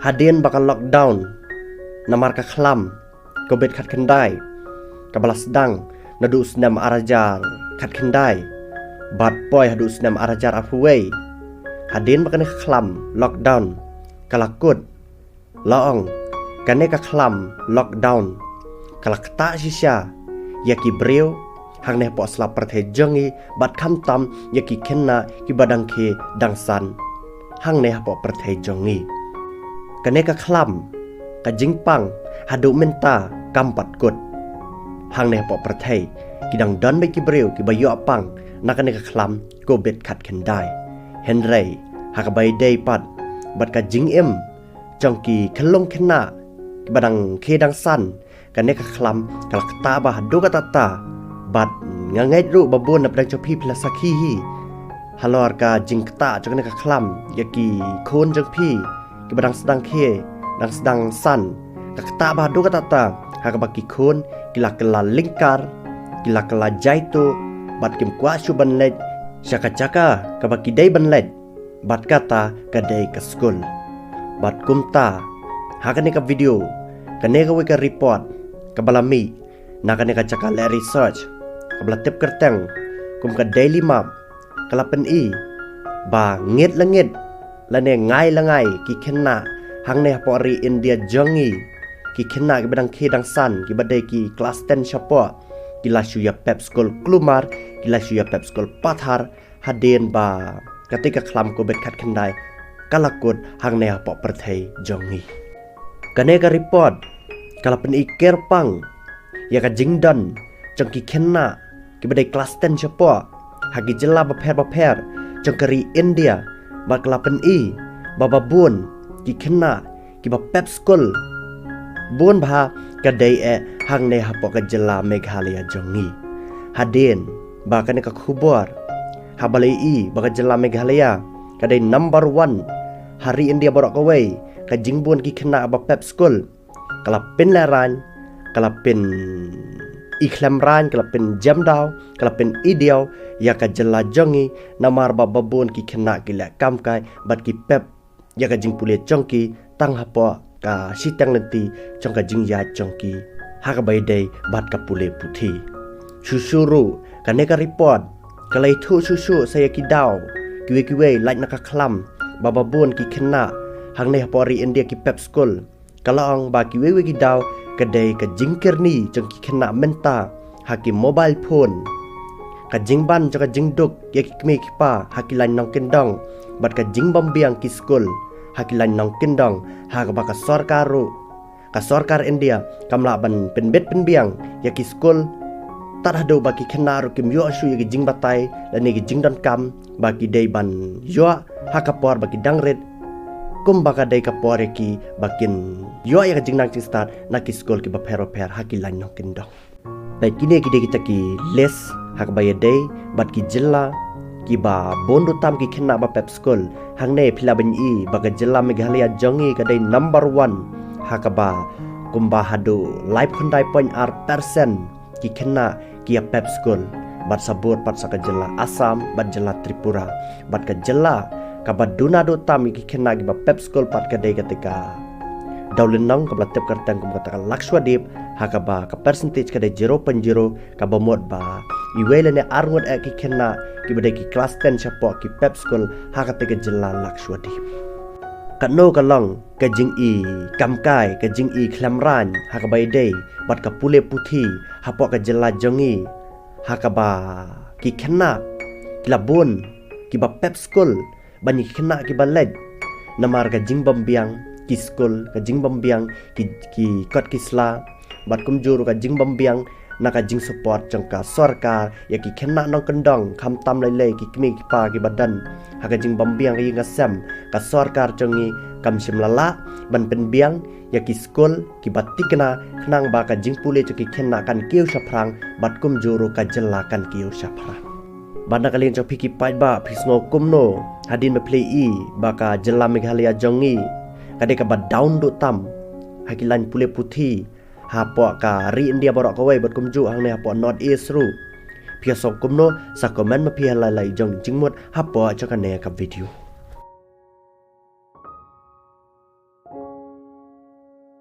hadin bakal lockdown namar ka khlam ko bet khat kendai ka balas dang nadu snam arajar khat kendai bat poi hadu snam arajar afuwei hadin bakal khlam lockdown kalakut laong kane ka khlam lockdown kalakta shisha yaki breu hang ne po slap prathe jongi bat kham tam yaki khenna ki badang khe dangsan hang ne po prathe jongi kane ka khlam ka jingpang hadu menta kampat kut hang ne po prathe kidang don be ki breu ki bayo apang nakane ka khlam ko bet khat kendai henrei hakabai dei pat bat ka jing em jongki khelong khenna ki badang khe dangsan kane ka khlam kalakta ba hadu ka tata bat ngangai ru babon na pedang chopi plasaki hi halor ka jingkta jong ka khlam yaki khon jong pi ki badang sedang khe dang sedang san kakta ba do kata hakabaki khon kilakala lingkar kilakala jaito bat kim kwa shu banlet syaka-chaka kabaki dai banlet bat kata kadai ka skul bat kumta hakane ka video kane ka report kabalami nakane ka chaka le research kabla tip kerteng kum ka daily map kalapen i ba ngit langit lane ngai langai ki khenna hang ne pori India jongi ki khenna ki badang khe dang san ki badai ki class 10 chapo ki lasu ya pep school klumar ki lasu ya pep school pathar hadin ba ketika khlam ko bet khat khendai kalakut hang ne po perthei jongi kane ka report kalapen i kerpang ya ka jingdan jong ki khenna ki badai class 10 chapo hagi jela ba pher jongkari India ba kalapen i baba bun ki khenna ki ba pep school bun bha kadai hang ne hapo ka jela Meghalaya jongi hadin ba kane ka khubor habalai i ba ka jela Meghalaya kadai number 1 hari India borok kawai ka jingbun ki khenna ba pep school kala pin laran kala pin iklamran kala pin jamdaw kala pin ideal ya ka jela jongi namar ba babun ki khenna ki la kamkai bat ki pep ya ka jing pule chongki tang hapo ka sitang nanti chongka jing ya chongki hakabai dei bat ka pule puthi susuru kane ka report kalai thu susu saya ki daw kiwe like na ka khlam baba bun ki khenna hang ne pori India ki pep school kalong ba kiwe ki daw kadai ka jingkerni chongki khenna menta haki mobile phone ka jingban ka jingduk ya ki kme ki pa hakilan nong kendong bat ka jingbam biang ki school hakilan nong kendong hak baka sorkar India kamla ban penbet penbiang ya ki school tar hado baki khenaru kim yo asu ya ki jingbatai dan ki jingdan kam baki dei ban yo hakapor baki dangret kum baka dei kapor ki bakin yo ya ki jingnang start na ki school ki ba per hakilan nong kendong bai kine ki dei kita ki les hak baya dei bat ki jilla ki ba bondo tam ki khenna ba pep school hang ne phila ban i baga jilla Meghalaya jongi kadai number 1 hakaba kumba hadu live khondai point % ki khenna ki pep school bat sabur pat saka jilla Assam bat jilla Tripura bat ka jilla ka baduna do tam ki khenna ki ba pep school pat kadai ketika daulin nong kabla tep kartang kum kata Lakshadweep hakaba ka percentage kadai 0.0 ka bomot ba iwelane arngot ki khenna ki badai ki class 10 chapo ki pep school hakate ke jilla Lakshadweep katno kalong ka jing i kamkai ka jing i khlamran hakabai dei bat ka pule puthi hapo ka jilla jongi hakaba ki khenna kilabun ki ba pep school bani khenna ki baled namar ka jing bambiang ki school ka jing bambiang ki kot kisla bat kumjuru ka jing bambiang naka jing support jangka sarkar ya ki khenna nong kendong kham tam lai ki kmi ki pa ki badan haka jing bambiang ki ngasam ka sarkar jongi kam simlala ban penbiang ya ki school ki batikna khnang ba ka jing pule ki khenna kan kiu saprang bat kumjuru ka jella kan kiu saprang banda kalian jok piki pai ba pismo kumno hadin be play i baka jella Meghalaya jongi kadeka ba down do tam hakilan pule puthi hapo ka ri India borok kawai bat kumju hang ne hapo North East ru pia sok kumno sa comment ma pia lai jong jingmut hapo chakane ka video